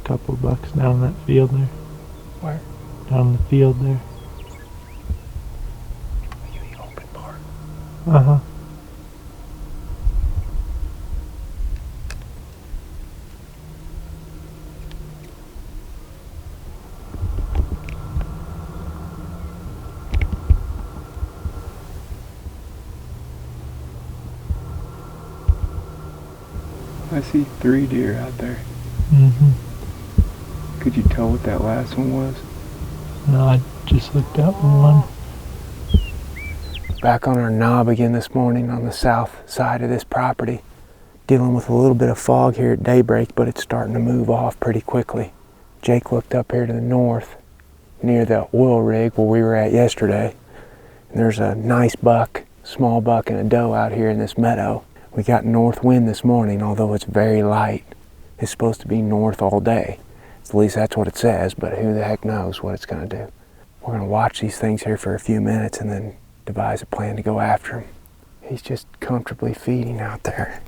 Couple bucks down in that field there. Where? Down in the field there. Are you the open part? Uh-huh. I see 3 deer out there. Mm-hmm. Could you tell what that last one was? No, I just looked up one. Back on our knob again this morning on the south side of this property. Dealing with a little bit of fog here at daybreak, but it's starting to move off pretty quickly. Jake looked up here to the north near the oil rig where we were at yesterday. And there's a nice buck, small buck and a doe out here in this meadow. We got north wind this morning, although it's very light. It's supposed to be north all day. At least that's what it says, but who the heck knows what it's going to do. We're going to watch these things here for a few minutes and then devise a plan to go after him. He's just comfortably feeding out there.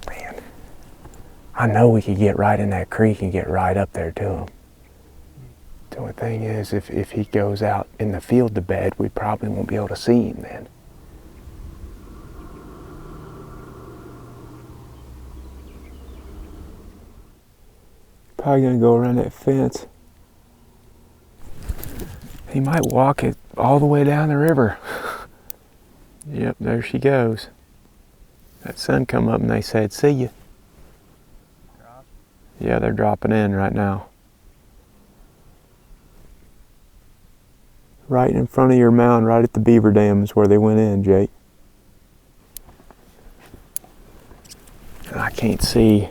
Man, I know we could get right in that creek and get right up there to him. The only thing is, if he goes out in the field to bed, we probably won't be able to see him then. Probably gonna go around that fence. He might walk it all the way down the river. Yep, there she goes. That sun come up and they said, see you. Drop? Yeah, they're dropping in right now. Right in front of your mound, right at the beaver dam is where they went in, Jake. I can't see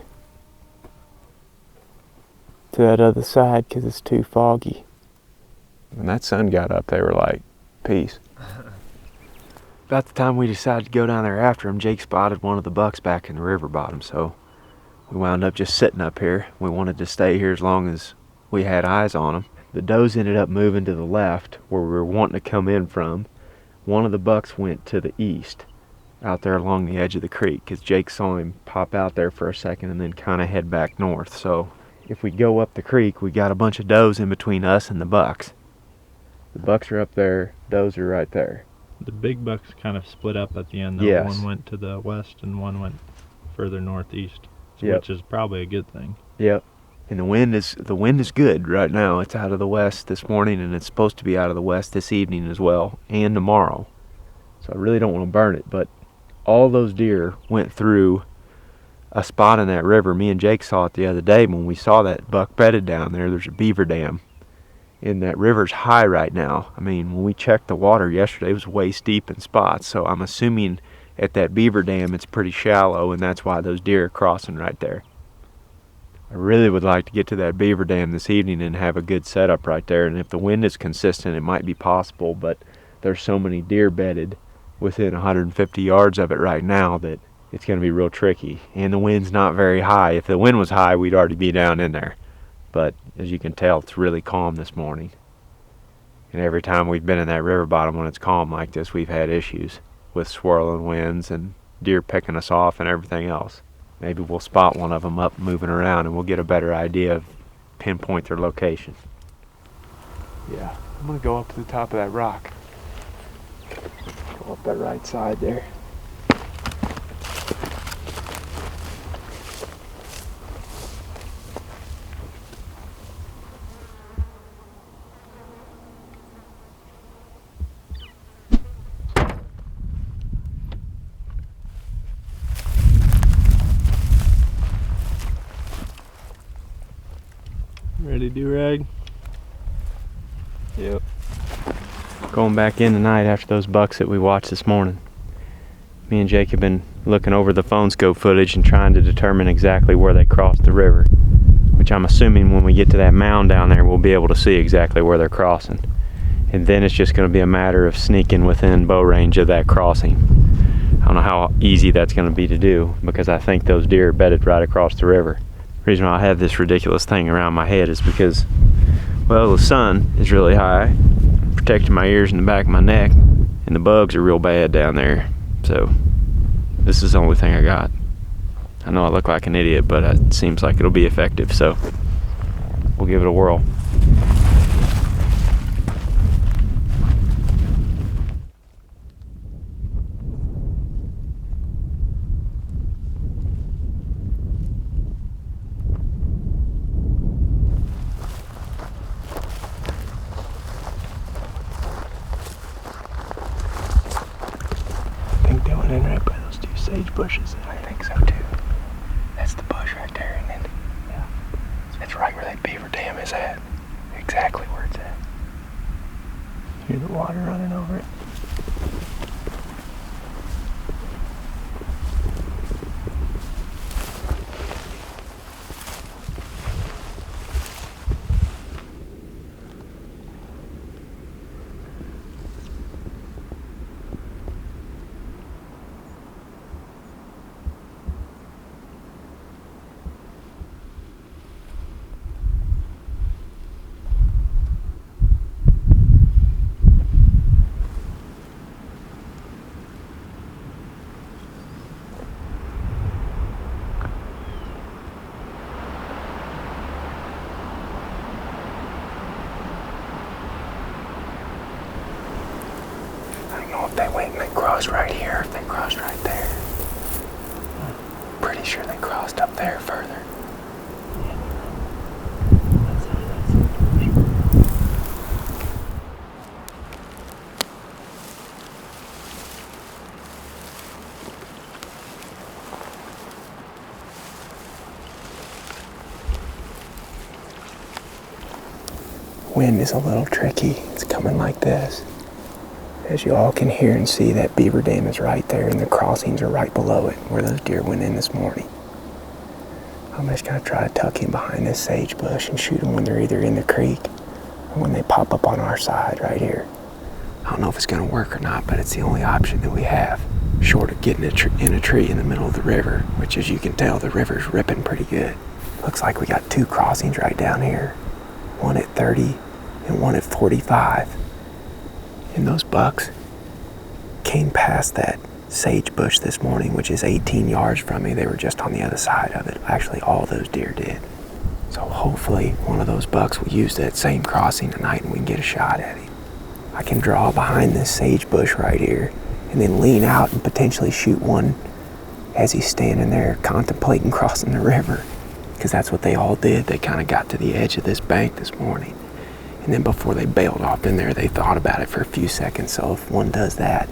to that other side because it's too foggy. When that sun got up, they were like, peace. About the time we decided to go down there after him, Jake spotted one of the bucks back in the river bottom, so we wound up just sitting up here. We wanted to stay here as long as we had eyes on them. The does ended up moving to the left where we were wanting to come in from. One of the bucks went to the east out there along the edge of the creek because Jake saw him pop out there for a second and then kind of head back north. So if we go up the creek, we got a bunch of does in between us and the bucks. The bucks are up there, does are right there. The big bucks kind of split up at the end though. Yes. One went to the west and one went further northeast, Yep. which is probably a good thing. Yep. And the wind is good right now. It's out of the west this morning and it's supposed to be out of the west this evening as well and tomorrow. So I really don't want to burn it, but all those deer went through a spot in that river. Me and Jake saw it the other day when we saw that buck bedded down there. There's a beaver dam. And that river's high right now. I mean, when we checked the water yesterday, it was waist deep in spots. So I'm assuming at that beaver dam, it's pretty shallow, and that's why those deer are crossing right there. I really would like to get to that beaver dam this evening and have a good setup right there. And if the wind is consistent, it might be possible, but there's so many deer bedded within 150 yards of it right now that it's going to be real tricky. And the wind's not very high. If the wind was high, we'd already be down in there. But as you can tell, it's really calm this morning. And every time we've been in that river bottom when it's calm like this, we've had issues with swirling winds and deer picking us off and everything else. Maybe we'll spot one of them up moving around and we'll get a better idea of pinpoint their location. Yeah, I'm gonna go up to the top of that rock. Go up that right side there. Ready to do rag? Yep. Going back in tonight after those bucks that we watched this morning. Me and Jake have been looking over the phone scope footage and trying to determine exactly where they crossed the river, which I'm assuming when we get to that mound down there, we'll be able to see exactly where they're crossing. And then it's just going to be a matter of sneaking within bow range of that crossing. I don't know how easy that's going to be to do because I think those deer are bedded right across the river. The reason why I have this ridiculous thing around my head is because, well, the sun is really high, protecting my ears and the back of my neck, and the bugs are real bad down there. So this is the only thing I got. I know I look like an idiot, but it seems like it'll be effective, so we'll give it a whirl. I think they went in right by those 2 sage bushes. I think so too. That's the bush right there, isn't it? Yeah. That's right where that beaver dam is at. Exactly where it's at. Hear the water running over it. If they went and they crossed right here, if they crossed right there. Pretty sure they crossed up there further. Wind is a little tricky. It's coming like this. As you all can hear and see, that beaver dam is right there and the crossings are right below it where those deer went in this morning. I'm just going to try to tuck in behind this sage bush and shoot them when they're either in the creek or when they pop up on our side right here. I don't know if it's going to work or not, but it's the only option that we have, short of getting in a tree in the middle of the river, which, as you can tell, the river's ripping pretty good. Looks like we got 2 crossings right down here, one at 30 and one at 45. And those bucks came past that sage bush this morning, which is 18 yards from me. They were just on the other side of it. Actually, all those deer did. So hopefully one of those bucks will use that same crossing tonight and we can get a shot at him. I can draw behind this sage bush right here and then lean out and potentially shoot one as he's standing there contemplating crossing the river, because that's what they all did. They kind of got to the edge of this bank this morning. And then before they bailed off in there, they thought about it for a few seconds. So if one does that,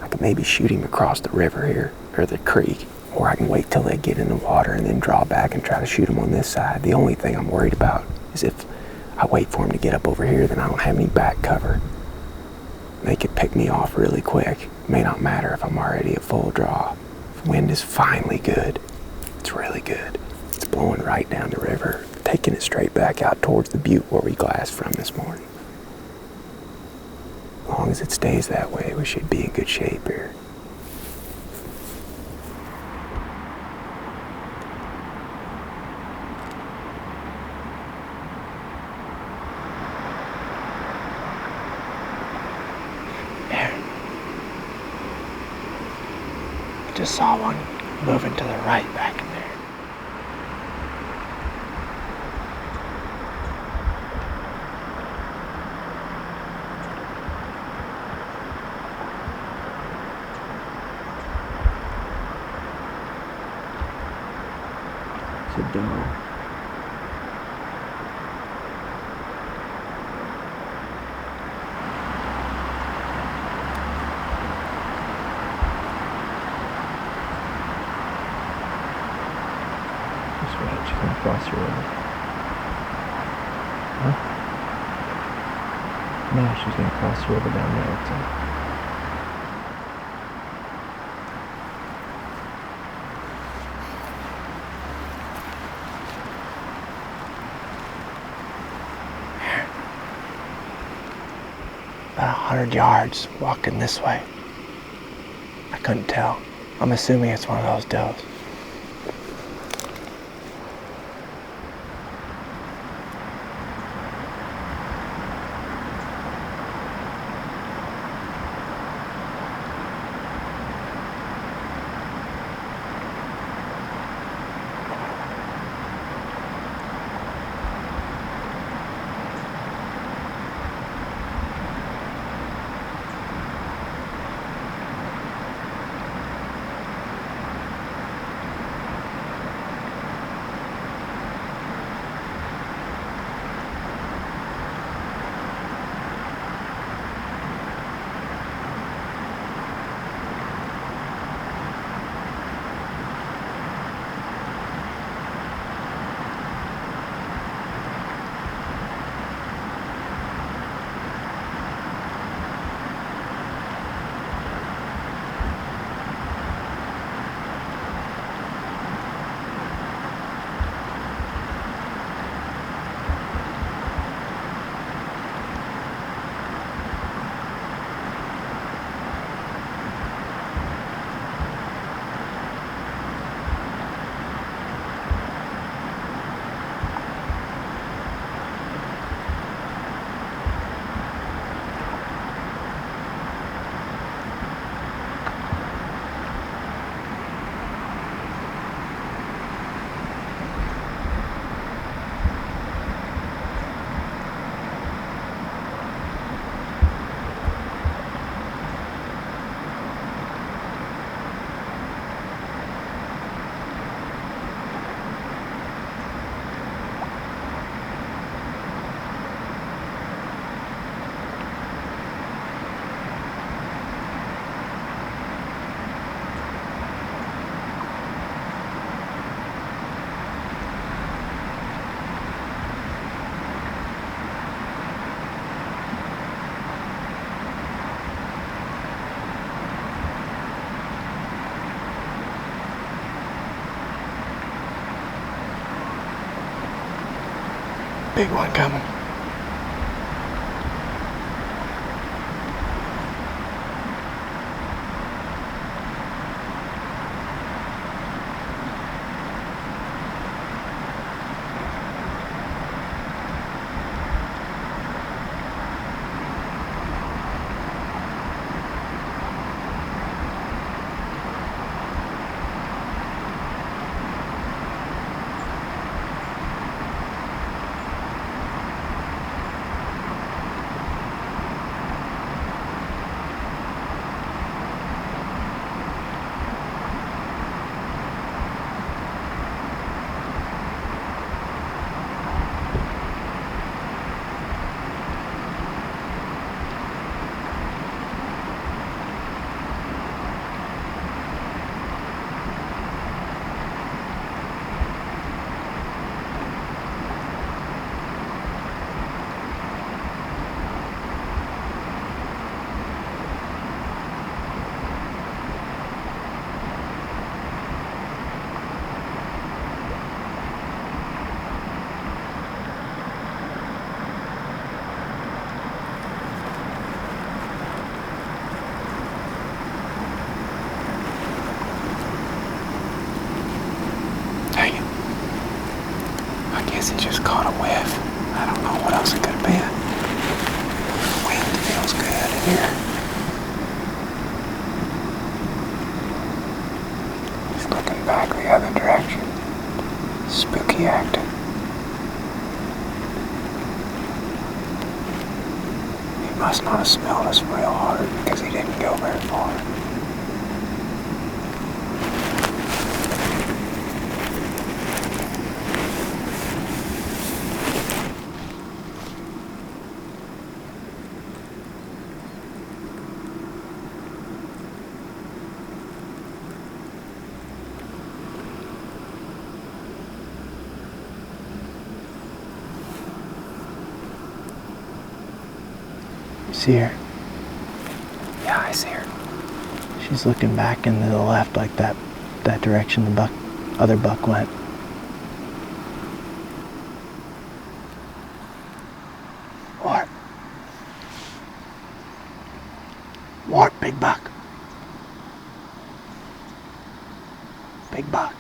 I could maybe shoot him across the river here, or the creek. Or I can wait till they get in the water and then draw back and try to shoot him on this side. The only thing I'm worried about is if I wait for him to get up over here, then I don't have any back cover. They could pick me off really quick. It may not matter if I'm already at full draw. The wind is finally good. It's really good. It's blowing right down the river, taking it straight back out towards the butte where we glassed from this morning. As long as it stays that way, we should be in good shape here. There. I just saw one moving to the right back in there. A doe. She's right, she's gonna cross the river. Huh? No, she's gonna cross the river down there, it's like. About 100 yards walking this way. I couldn't tell. I'm assuming it's one of those does. Big one coming. Dang it. I guess he just caught a whiff. I don't know what else it could have been. Wind feels good in here. He's looking back the other direction. Spooky acting. He must not have smelled us real hard because he didn't go very far. See her? Yeah, I see her. She's looking back into the left like that direction the other buck went. What? What, big buck? Big buck.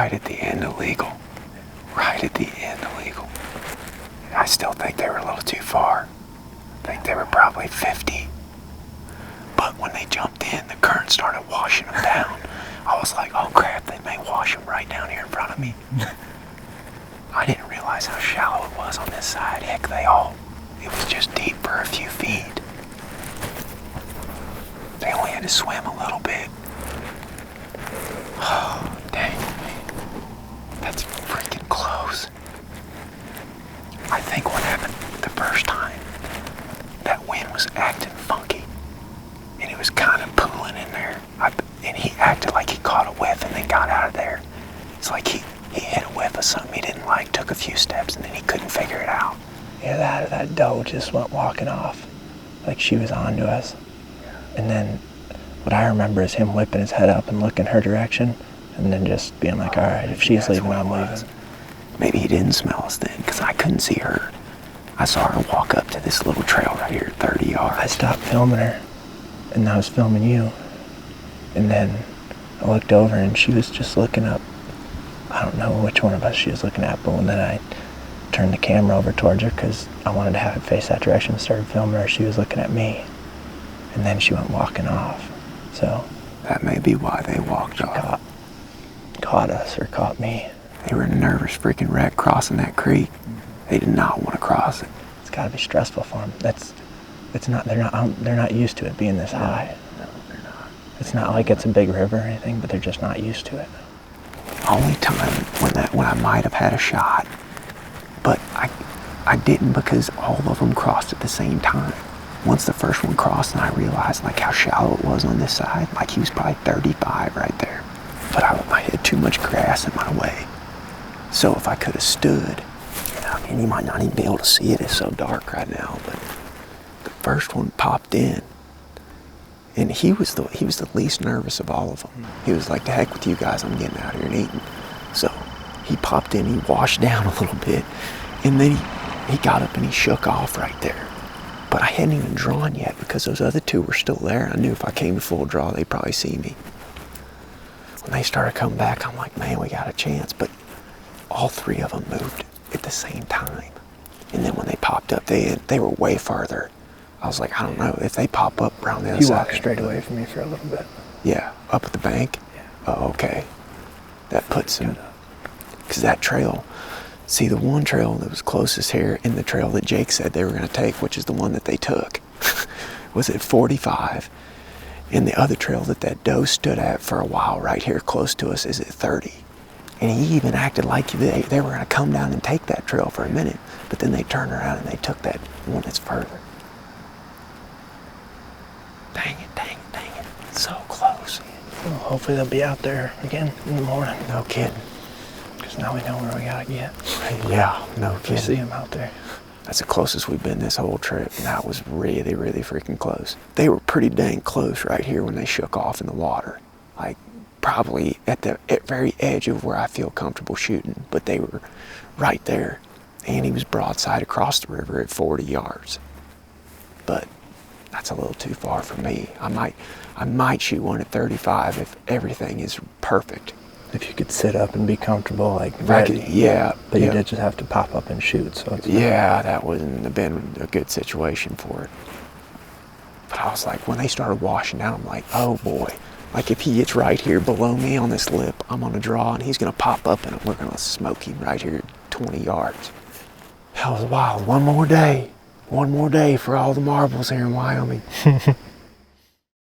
right at the end of legal. Right at the end of legal. I still think they were a little too far. I think they were probably 50. But when they jumped in, the current started washing them down. I was like, oh crap, they may wash them right down here in front of me. I didn't realize how shallow it was on this side. Heck, it was just deep for a few feet. They only had to swim a little bit. Oh, dang, man. That's freaking close. I think what happened the first time, that wind was acting funky. And it was kind of pulling in there. And he acted like he caught a whiff and then got out of there. It's like he hit a whiff of something he didn't like, took a few steps, and then he couldn't figure it out. Yeah, that doe just went walking off. Like she was onto us. And then what I remember is him whipping his head up and looking her direction, and then just being like, all right, if she's leaving, I'm leaving. Maybe he didn't smell us then, because I couldn't see her. I saw her walk up to this little trail right here, 30 yards. I stopped filming her, and I was filming you. And then I looked over, and she was just looking up. I don't know which one of us she was looking at, but then I turned the camera over towards her because I wanted to have it face that direction and started filming her. She was looking at me, and then she went walking off. So that may be why they walked off. Caught us or caught me. They were in a nervous freaking wreck crossing that creek. They did not want to cross it. It's got to be stressful for them. They're not used to it being this high. No, they're not. It's not like it's a big river or anything, but they're just not used to it. Only time when I might have had a shot, but I didn't because all of them crossed at the same time. Once the first one crossed and I realized like how shallow it was on this side, like he was probably 35 right there. But I had too much grass in my way. So if I could have stood, I mean, you might not even be able to see it, it's so dark right now, but the first one popped in. And he was the least nervous of all of them. He was like, to heck with you guys, I'm getting out here and eating. So he popped in, he washed down a little bit, and then he got up and he shook off right there. But I hadn't even drawn yet because those other two were still there. I knew if I came to full draw, they'd probably see me. When they started coming back, I'm like, man, we got a chance. But all three of them moved at the same time. And then when they popped up, they were way farther. I was like, I don't know, if they pop up around the other side. You walked straight away from me for a little bit. Yeah, up at the bank? Yeah. Oh, okay. That puts him, because that trail, see the one trail that was closest here and the trail that Jake said they were going to take, which is the one that they took, was at 45. And the other trail that doe stood at for a while right here close to us is at 30. And he even acted like they were going to come down and take that trail for a minute, but then they turned around and they took that one that's further. Dang it. So close. Well, hopefully they'll be out there again in the morning. No kidding. Because now we know where we gotta get. Yeah, no kidding. We see them out there. That's the closest we've been this whole trip, and that was really, really freaking close. They were pretty dang close right here when they shook off in the water. Like, probably at the very edge of where I feel comfortable shooting, but they were right there. And he was broadside across the river at 40 yards. But that's a little too far for me. I might shoot one at 35 if everything is perfect. If you could sit up and be comfortable, like ready. But you did just have to pop up and shoot. So it's that wouldn't have been a good situation for it. But I was like, when they started washing down, I'm like, oh boy. Like if he gets right here below me on this lip, I'm on a draw and he's gonna pop up and we're gonna smoke him right here at 20 yards. That was wild. One more day for all the marbles here in Wyoming.